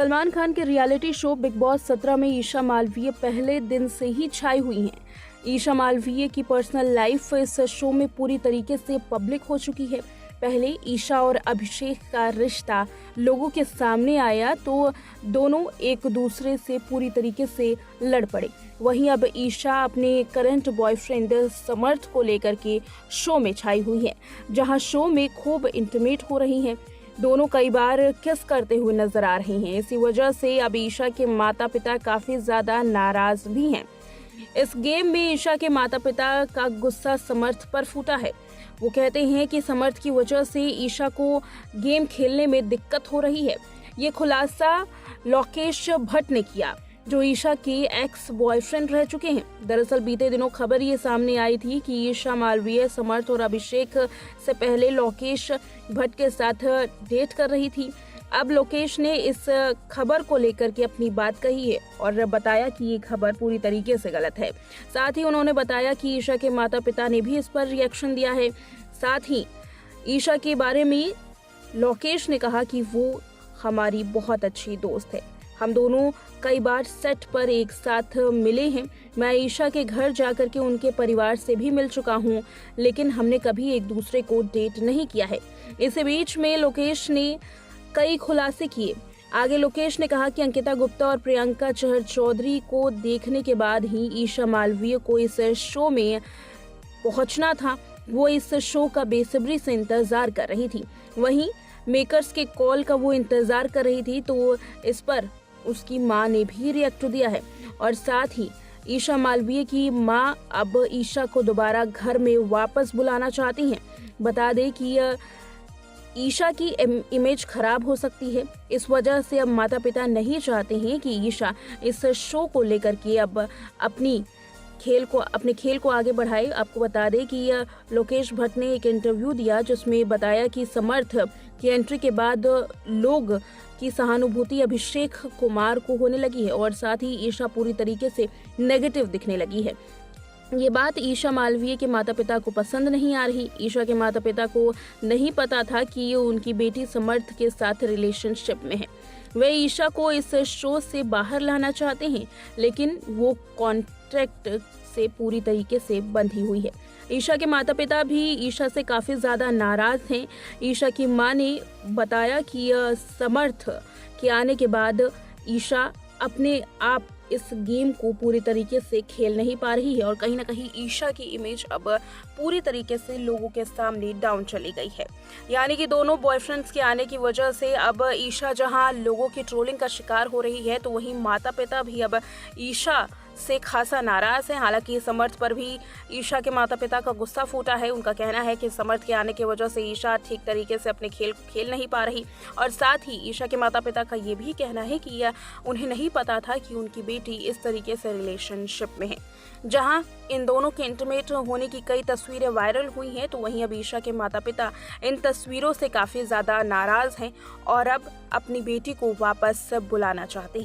सलमान खान के reality show big boss 17 में ईशा मालवीय पहले दिन से ही छाई हुई हैं। ईशा मालवीय की पर्सनल लाइफ इस शो में पूरी तरीके से पब्लिक हो चुकी है। पहले ईशा और अभिषेक का रिश्ता लोगों के सामने आया तो दोनों एक दूसरे से पूरी तरीके से लड़ पड़े। वहीं अब ईशा अपने करंट बॉयफ्रेंड समर्थ को लेकर के शो में छाई हुई है, जहां शो में खूब इंटीमेट हो रही हैं। दोनों कई बार किस करते हुए नजर आ रहे हैं। इसी वजह से अब ईशा के माता पिता काफी ज्यादा नाराज भी हैं। इस गेम में ईशा के माता पिता का गुस्सा समर्थ पर फूटा है। वो कहते हैं कि समर्थ की वजह से ईशा को गेम खेलने में दिक्कत हो रही है। ये खुलासा लोकेश भट्ट ने किया, जो ईशा के एक्स बॉयफ्रेंड रह चुके हैं। दरअसल बीते दिनों खबर ये सामने आई थी कि ईशा मालवीय समर्थ और अभिषेक से पहले लोकेश भट्ट के साथ डेट कर रही थी। अब लोकेश ने इस खबर को लेकर के अपनी बात कही है और बताया कि ये खबर पूरी तरीके से गलत है। साथ ही उन्होंने बताया कि ईशा के माता पिता ने भी इस पर रिएक्शन दिया है। साथ ही ईशा के बारे में लोकेश ने कहा कि वो हमारी बहुत अच्छी दोस्त है। हम दोनों कई बार सेट पर एक साथ मिले हैं। मैं ईशा के घर जाकर के उनके परिवार से भी मिल चुका हूं, लेकिन हमने कभी एक दूसरे को डेट नहीं किया है। इसी बीच में लोकेश ने कई खुलासे किए। आगे लोकेश ने कहा कि अंकिता गुप्ता और प्रियंका चहर चौधरी को देखने के बाद ही ईशा मालवीय को इस शो में पहुंचना था। वो इस शो का बेसब्री से इंतजार कर रही थी। वहीं मेकर्स के कॉल का वो इंतजार कर रही थी, तो इस पर उसकी मां ने भी रिएक्ट दिया है। और साथ ही ईशा मालवीय की मां अब ईशा को दोबारा घर में वापस बुलाना चाहती हैं। बता दें कि ईशा की इमेज खराब हो सकती है। इस वजह से अब माता पिता नहीं चाहते हैं कि ईशा इस शो को लेकर के अब अपने खेल को आगे बढ़ाए। आपको बता दें कि लोकेश भट्ट ने एक इंटरव्यू दिया, जिसमें बताया कि समर्थ की एंट्री के बाद लोग की सहानुभूति अभिषेक कुमार को होने लगी है और साथ ही ईशा पूरी तरीके से नेगेटिव दिखने लगी है। ये बात ईशा मालवीय के माता पिता को पसंद नहीं आ रही। ईशा के माता पिता को नहीं पता था कि ये उनकी बेटी समर्थ के साथ रिलेशनशिप में है। वे ईशा को इस शो से बाहर लाना चाहते हैं, लेकिन वो कॉन्ट्रैक्ट से पूरी तरीके से बंधी हुई है। ईशा के माता पिता भी ईशा से काफी ज्यादा नाराज हैं। ईशा की मां ने बताया कि समर्थ के आने के बाद ईशा अपने आप इस गेम को पूरी तरीके से खेल नहीं पा रही है और कहीं ना कहीं ईशा की इमेज अब पूरी तरीके से लोगों के सामने डाउन चली गई है। यानी कि दोनों बॉयफ्रेंड्स के आने की वजह से अब ईशा जहां लोगों की ट्रोलिंग का शिकार हो रही है, तो वहीं माता पिता भी अब ईशा से खासा नाराज है। हालांकि समर्थ पर भी ईशा के माता पिता का गुस्सा फूटा है। उनका कहना है कि समर्थ के आने की वजह से ईशा ठीक तरीके से अपने खेल को खेल नहीं पा रही और साथ ही ईशा के माता पिता का ये भी कहना है कि उन्हें नहीं पता था कि उनकी बेटी इस तरीके से रिलेशनशिप में है। जहां इन दोनों के इंटीमेट होने की कई तस्वीरें वायरल हुई हैं, तो वहीं अब ईशा के माता पिता इन तस्वीरों से काफी ज्यादा नाराज हैं और अब अपनी बेटी को वापस बुलाना चाहते हैं।